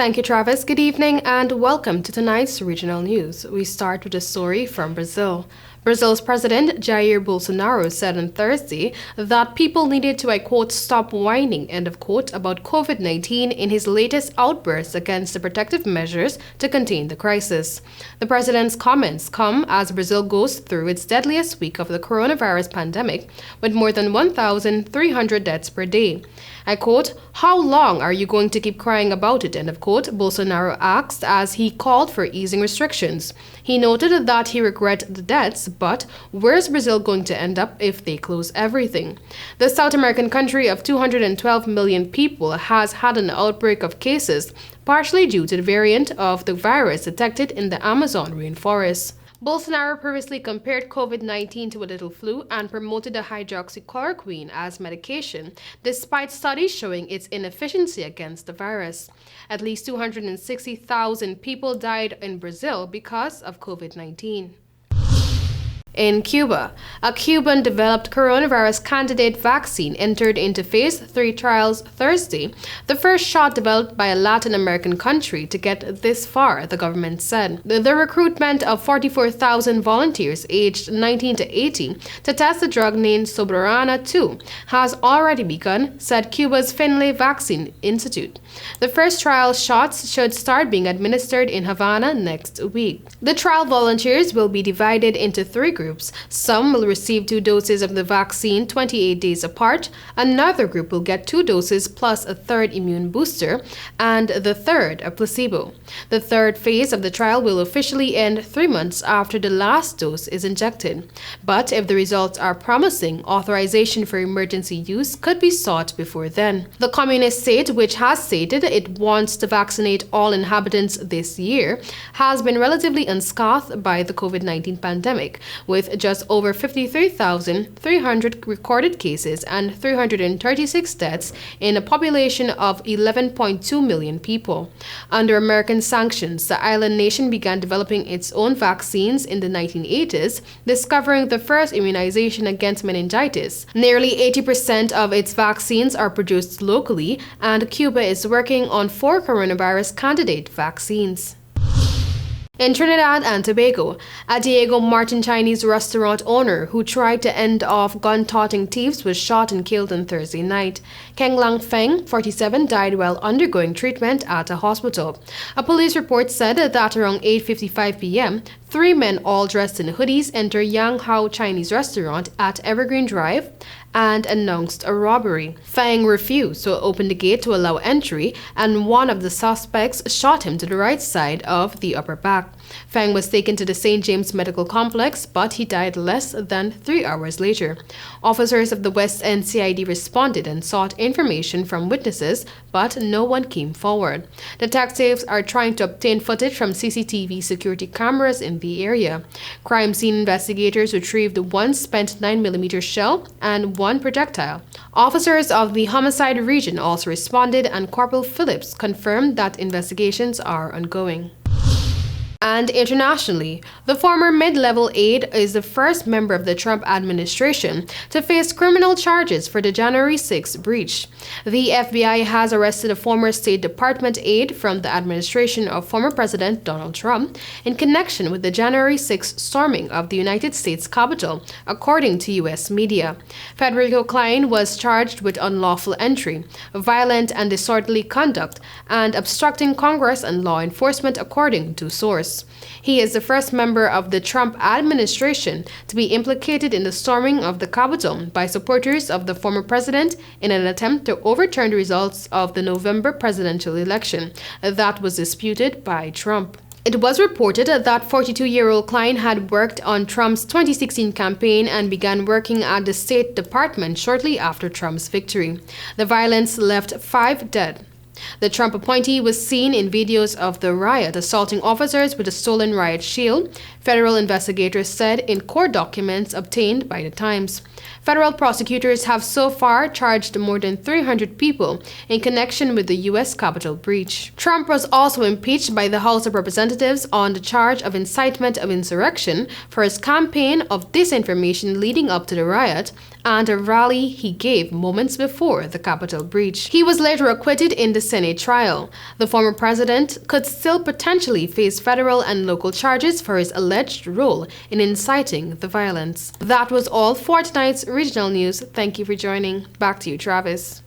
Thank you, Travis. Good evening and welcome to tonight's regional news. We start with a story from Brazil. Brazil's President Jair Bolsonaro said on Thursday that people needed to, I quote, stop whining, end of quote, about COVID-19 in his latest outburst against the protective measures to contain the crisis. The president's comments come as Brazil goes through its deadliest week of the coronavirus pandemic with more than 1,300 deaths per day. I quote, "How long are you going to keep crying about it?" end of quote, Bolsonaro asked as he called for easing restrictions. He noted that he regretted the deaths, but where's Brazil going to end up if they close everything? The South American country of 212 million people has had an outbreak of cases, partially due to the variant of the virus detected in the Amazon rainforest. Bolsonaro previously compared COVID-19 to a little flu and promoted the hydroxychloroquine as medication, despite studies showing its inefficiency against the virus. At least 260,000 people died in Brazil because of COVID-19. In Cuba, a Cuban-developed coronavirus candidate vaccine entered into Phase 3 trials Thursday, the first shot developed by a Latin American country to get this far, the government said. The recruitment of 44,000 volunteers aged 19 to 80 to test the drug named Soberana 2 has already begun, said Cuba's Finlay Vaccine Institute. The first trial shots should start being administered in Havana next week. The trial volunteers will be divided into three groups. Some will receive 2 doses of the vaccine 28 days apart, another group will get 2 doses plus a third immune booster, and the third a placebo. The third phase of the trial will officially end 3 months after the last dose is injected. But if the results are promising, authorization for emergency use could be sought before then. The communist state, which has stated it wants to vaccinate all inhabitants this year, has been relatively unscathed by the COVID-19 pandemic, with just over 53,300 recorded cases and 336 deaths in a population of 11.2 million people. Under American sanctions, the island nation began developing its own vaccines in the 1980s, discovering the first immunization against meningitis. Nearly 80% of its vaccines are produced locally, and Cuba is working on 4 coronavirus candidate vaccines. In Trinidad and Tobago, a Diego Martin Chinese restaurant owner who tried to end off gun-toting thieves was shot and killed on Thursday night. Keng Lang Feng, 47, died while undergoing treatment at a hospital. A police report said that around 8:55 p.m., 3 men all dressed in hoodies entered Yang Hao Chinese restaurant at Evergreen Drive and announced a robbery. Feng refused to open the gate to allow entry, and one of the suspects shot him to the right side of the upper back. Feng was taken to the St. James Medical Complex, but he died less than 3 hours later. Officers of the West End CID responded and sought information from witnesses, but no one came forward. Detectives are trying to obtain footage from CCTV security cameras in the area. Crime scene investigators retrieved 1 spent 9mm shell and 1 projectile. Officers of the homicide region also responded, and Corporal Phillips confirmed that investigations are ongoing. And internationally, the former mid-level aide is the first member of the Trump administration to face criminal charges for the January 6 breach. The FBI has arrested a former State Department aide from the administration of former President Donald Trump in connection with the January 6 storming of the United States Capitol, according to U.S. media. Federico Klein was charged with unlawful entry, violent and disorderly conduct, and obstructing Congress and law enforcement, according to sources. He is the first member of the Trump administration to be implicated in the storming of the Capitol by supporters of the former president in an attempt to overturn the results of the November presidential election that was disputed by Trump. It was reported that 42-year-old Klein had worked on Trump's 2016 campaign and began working at the State Department shortly after Trump's victory. The violence left 5 dead. The Trump appointee was seen in videos of the riot assaulting officers with a stolen riot shield, federal investigators said in court documents obtained by the Times. Federal prosecutors have so far charged more than 300 people in connection with the U.S. Capitol breach. Trump was also impeached by the House of Representatives on the charge of incitement of insurrection for his campaign of disinformation leading up to the riot and a rally he gave moments before the Capitol breach. He was later acquitted in the Senate trial. The former president could still potentially face federal and local charges for his alleged role in inciting the violence. That was all for tonight's regional news. Thank you for joining. Back to you, Travis.